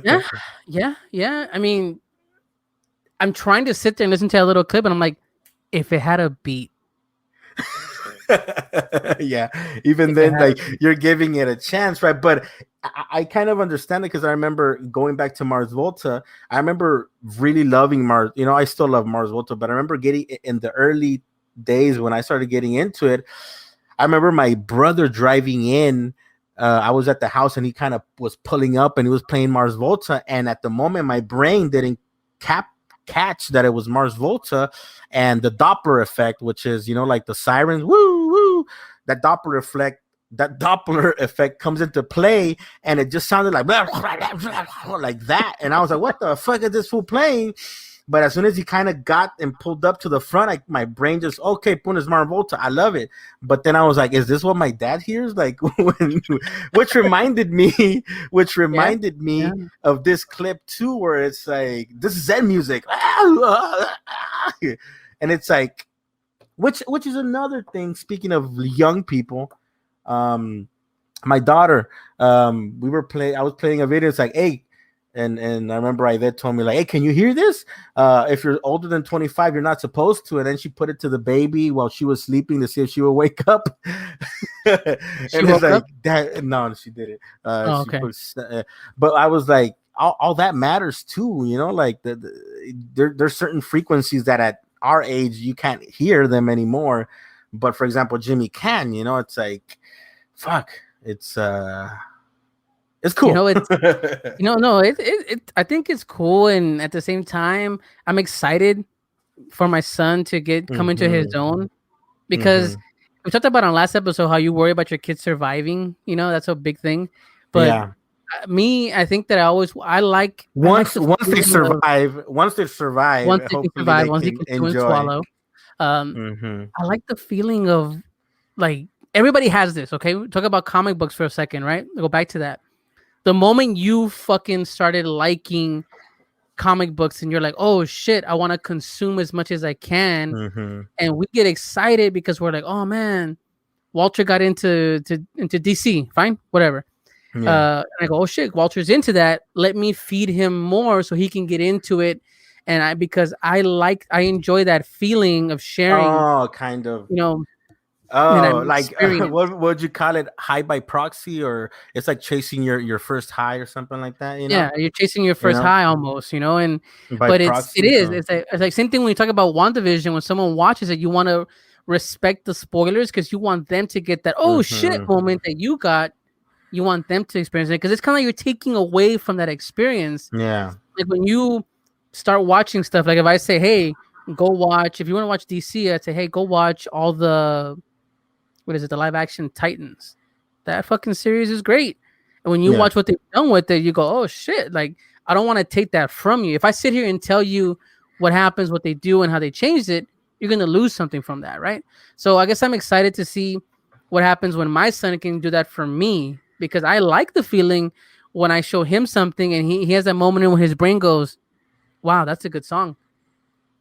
Yeah. I mean, I'm trying to sit there and listen to a little clip, and I'm like, if it had a beat. Yeah, even then, like, you're giving it a chance, right? But I kind of understand it, because I remember going back to Mars Volta. I remember really loving Mars. You know, I still love Mars Volta, but I remember getting in the early days when I started getting into it, I remember my brother driving in. I was at the house and he kind of was pulling up and he was playing Mars Volta. And at the moment, my brain didn't catch that it was Mars Volta, and the Doppler effect, which is, like the sirens, woo, woo, that Doppler effect comes into play, and it just sounded like like that. And I was like, what the fuck is this fool playing? But as soon as he kind of got and pulled up to the front, my brain just, okay, Punas Mars Volta, I love it. But then I was like, is this what my dad hears? Like, which reminded me of this clip too, where it's like, this is Zen music. And it's like, which is another thing, speaking of young people, my daughter, I was playing a video. It's like, hey, and I remember Ivette told me, like, hey, can you hear this? If you're older than 25, you're not supposed to. And then she put it to the baby while she was sleeping to see if she would wake up. And it's like, that, no, she didn't. Okay. But I was like, all that matters too, like there's certain frequencies that at our age you can't hear them anymore. But for example, Jimmy can, it's like, fuck, it's cool. It's I think it's cool, and at the same time, I'm excited for my son to come into his own, because we talked about on last episode how you worry about your kids surviving. That's a big thing. But I think that I like once they survive, once they can chew and swallow. I like the feeling of, like, everybody has this. Okay, talk about comic books for a second, right? Go back to that. The moment you fucking started liking comic books and you're like, oh shit, I want to consume as much as I can, and we get excited because we're like, oh man, Walter got into DC, fine, whatever. And I go, oh shit, Walter's into that. Let me feed him more so he can get into it, and because I enjoy that feeling of sharing. Oh, kind of. Like what would you call it? High by proxy, or it's like chasing your first high or something like that. Yeah, you're chasing your first high almost. But it's like same thing when you talk about WandaVision. When someone watches it, you want to respect the spoilers because you want them to get that shit moment that you got. You want them to experience it because it's kind of like you're taking away from that experience. Yeah, like when you start watching stuff. Like if I say, hey, go watch. If you want to watch DC, I'd say, hey, go watch all the. What is it? The live action Titans. That fucking series is great. And when you watch what they've done with it, you go, oh shit. Like, I don't want to take that from you. If I sit here and tell you what happens, what they do, and how they changed it, you're going to lose something from that, right? So I guess I'm excited to see what happens when my son can do that for me, because I like the feeling when I show him something and he has that moment when his brain goes, wow, that's a good song.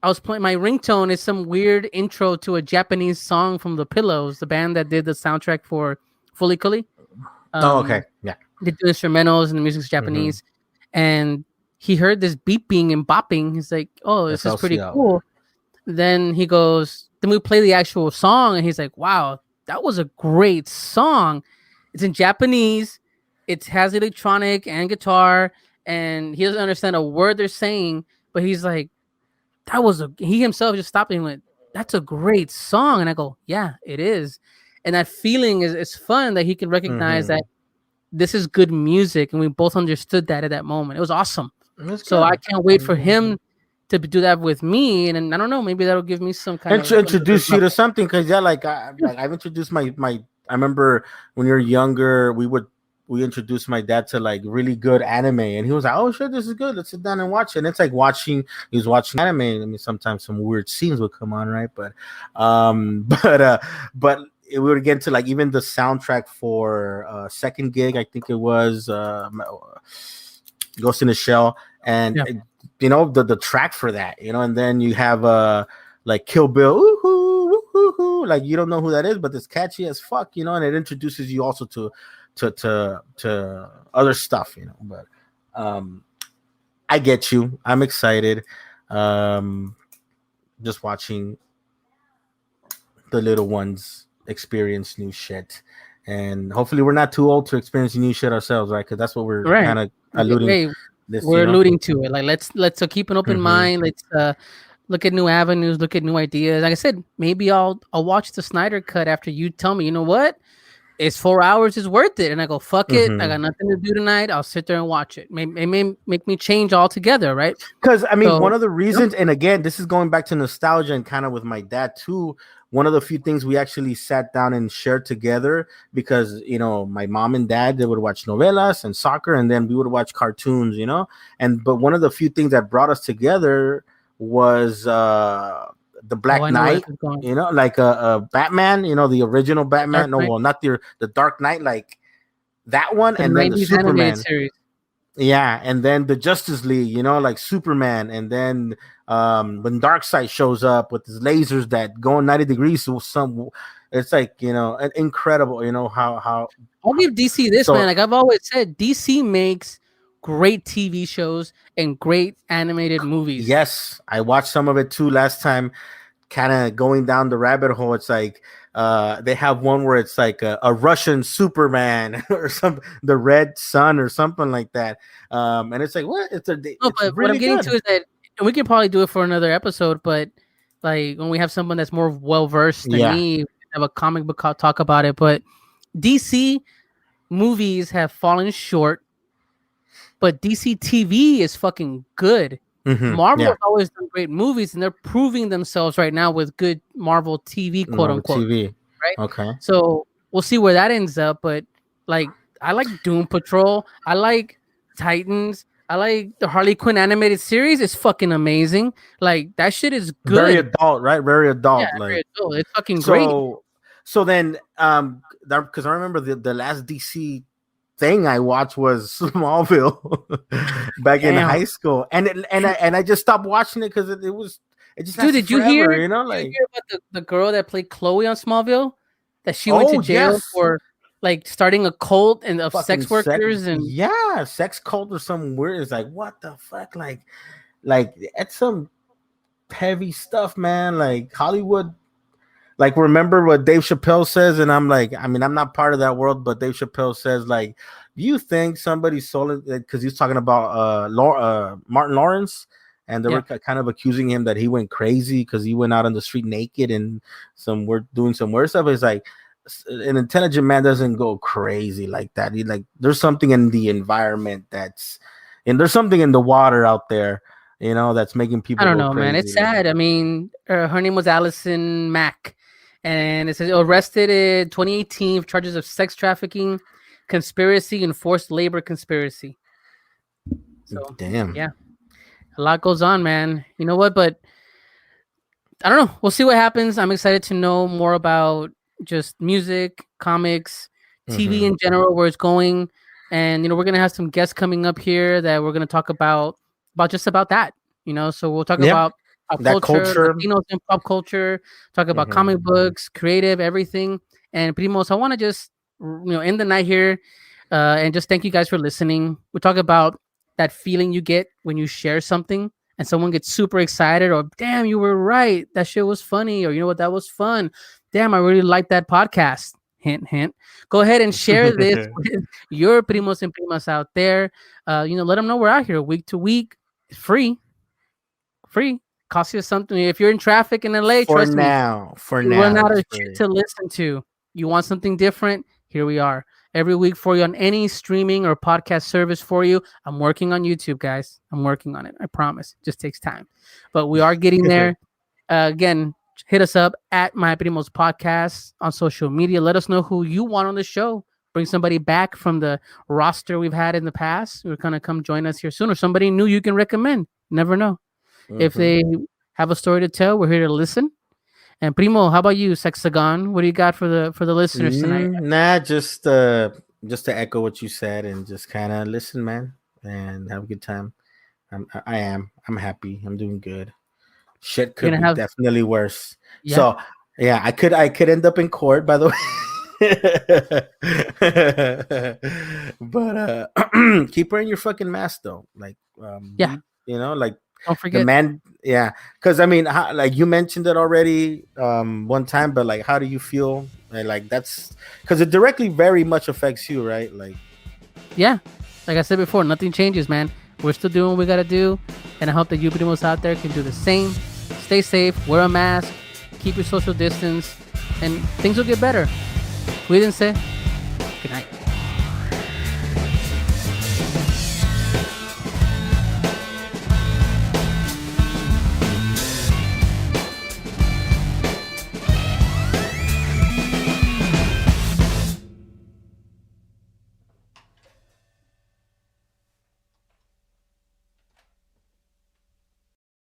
I was playing, my ringtone is some weird intro to a Japanese song from The Pillows, the band that did the soundtrack for Fully Cully. Okay. Yeah. They do instrumentals and the music's Japanese. And he heard this beeping and bopping. He's like, oh, this is pretty cool. Then he goes, then we play the actual song. And he's like, wow, that was a great song. It's in Japanese. It has electronic and guitar. And he doesn't understand a word they're saying. But he's like, he himself just stopped and went, that's a great song. And I go, yeah, it is. And that feeling is fun that he can recognize that this is good music. And we both understood that at that moment. It was awesome. So I can't wait for him to do that with me. And I don't know, maybe that'll give me some kind of introduce you to something. Cause I've introduced my, I remember when you're younger, we introduced my dad to like really good anime, and he was like, oh shit, this is good, let's sit down and watch it. And it's like he was watching anime. I mean, sometimes some weird scenes would come on, right? But it would get to like even the soundtrack for Second Gig, I think it was Ghost in the Shell, and the track for that, and then you have like Kill Bill, like you don't know who that is, but it's catchy as fuck, and it introduces you also to other stuff, but I get you. I'm excited. Just watching the little ones experience new shit, and hopefully we're not too old to experience new shit ourselves, right? Because that's what we're kind of alluding. We're alluding to it. Like let's keep an open mind. Let's look at new avenues, look at new ideas. Like I said, maybe I'll watch the Snyder Cut after you tell me, you know what? It's 4 hours, it's worth it. And I go, fuck it. I got nothing to do tonight. I'll sit there and watch it. It may make me change altogether, right? Because I mean, one of the reasons, and again, this is going back to nostalgia and kind of with my dad too. One of the few things we actually sat down and shared together, because you know, my mom and dad, they would watch novelas and soccer, and then we would watch cartoons, you know. But one of the few things that brought us together was the Black Knight, you know, like a Batman, you know, the original Batman. Not the Dark Knight, like that one, and then the Superman series. Yeah, and then the Justice League, you know, like Superman, and then when Darkseid shows up with his lasers that go 90 degrees, so it's like, you know, incredible, you know, how I'll give DC this, man. Like I've always said, DC makes great TV shows and great animated movies. Yes, I watched some of it too last time, kind of going down the rabbit hole. It's like they have one where it's like a Russian Superman or the Red Sun or something like that. And it's like, what? It's really what I'm getting to is that, and we could probably do it for another episode, but like when we have someone that's more well versed than me, we have a comic book talk about it. But DC movies have fallen short, but DC TV is fucking good. Marvel has always done great movies, and they're proving themselves right now with good Marvel TV, quote unquote. TV. Right? Okay. So we'll see where that ends up. But like, I like Doom Patrol. I like Titans. I like the Harley Quinn animated series. It's fucking amazing. Like that shit is good. Very adult, right? Very adult. Yeah, like, very adult. It's fucking great. So then, because I remember the last DC thing I watched was Smallville back in high school, and I just stopped watching it because it just dude, did forever, you hear? You know, like did you hear about the girl that played Chloe on Smallville, that she went to jail for like starting a cult and of sex workers and sex cult or something weird. It's like, what the fuck, like that's some heavy stuff, man. Like Hollywood. Like, remember what Dave Chappelle says? And I'm like, I mean, I'm not part of that world, but Dave Chappelle says, like, do you think somebody sold it? Because he's talking about Martin Lawrence, and they were kind of accusing him that he went crazy because he went out on the street naked and doing some weird stuff. It's like, an intelligent man doesn't go crazy like that. There's something in the environment and there's something in the water out there, you know, that's making people. I don't know, man. It's sad. I mean, her name was Allison Mack. And it says arrested in 2018 for charges of sex trafficking, conspiracy, and forced labor conspiracy. So, damn. Yeah. A lot goes on, man. You know what? But I don't know. We'll see what happens. I'm excited to know more about just music, comics, TV in general, where it's going. And, you know, we're going to have some guests coming up here that we're going to talk about just about that, you know. So we'll talk about culture, Latinos in pop culture, talk about comic books, creative, everything. And Primos, I want to just, you know, end the night here and just thank you guys for listening. We talk about that feeling you get when you share something and someone gets super excited, or damn, you were right, that shit was funny, or you know what, that was fun. Damn, I really like that podcast. Hint, hint. Go ahead and share this with your primos and primas out there. You know, let them know we're out here week to week. It's free. Cost you something. If you're in traffic in LA, trust me. You run out of shit to listen to. You want something different? Here we are. Every week for you on any streaming or podcast service for you. I'm working on YouTube, guys. I'm working on it. I promise. It just takes time. But we are getting there. Again, hit us up at My Primos Podcast on social media. Let us know who you want on the show. Bring somebody back from the roster we've had in the past. We're going to come join us here soon. Or somebody new you can recommend. Never know. If they have a story to tell, we're here to listen. And Primo, how about you, Sexagon? What do you got for the listeners tonight? Nah, just to echo what you said and just kind of listen, man, and have a good time. I'm happy. I'm doing good. Shit could be definitely worse. Yeah. So yeah, I could end up in court, by the way. But keep wearing your fucking mask though. Like you know, like don't forget the man. Yeah, because I mean, like you mentioned it already one time, but like, how do you feel? And like that's because it directly very much affects you, right? Like, yeah, like I said before, nothing changes, man. We're still doing what we gotta do, and I hope that you primos out there can do the same. stay safe, wear a mask, keep your social distance, and things will get better. Cuídense. Good night.